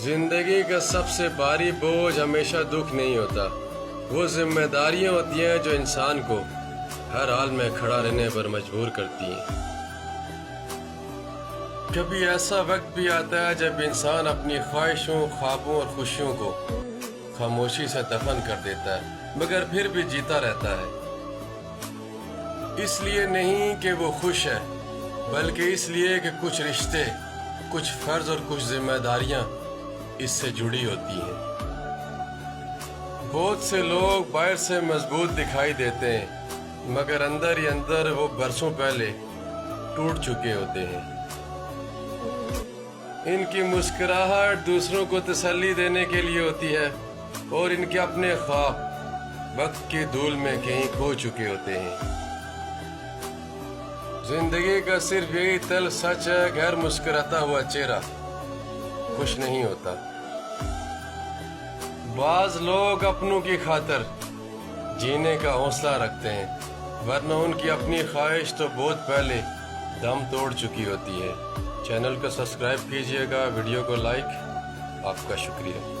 زندگی کا سب سے بھاری بوجھ ہمیشہ دکھ نہیں ہوتا، وہ ذمہ داریاں ہوتی ہیں جو انسان کو ہر حال میں کھڑا رہنے پر مجبور کرتی ہیں۔ کبھی ایسا وقت بھی آتا ہے جب انسان اپنی خواہشوں، خوابوں اور خوشیوں کو خاموشی سے دفن کر دیتا ہے، مگر پھر بھی جیتا رہتا ہے۔ اس لیے نہیں کہ وہ خوش ہے، بلکہ اس لیے کہ کچھ رشتے، کچھ فرض اور کچھ ذمہ داریاں اس سے جڑی ہوتی ہیں۔ بہت سے لوگ باہر سے مضبوط دکھائی دیتے ہیں، مگر اندر ہی اندر وہ برسوں پہلے ٹوٹ چکے ہوتے ہیں۔ ان کی مسکراہٹ دوسروں کو تسلی دینے کے لیے ہوتی ہے، اور ان کے اپنے خواب وقت کی دھول میں کہیں کھو چکے ہوتے ہیں۔ زندگی کا صرف یہی تل سچ ہے کہ ہر مسکراتا ہوا چہرہ خوش نہیں ہوتا۔ بعض لوگ اپنوں کی خاطر جینے کا حوصلہ رکھتے ہیں، ورنہ ان کی اپنی خواہش تو بہت پہلے دم توڑ چکی ہوتی ہے۔ چینل کو سبسکرائب کیجیے گا، ویڈیو کو لائک۔ آپ کا شکریہ۔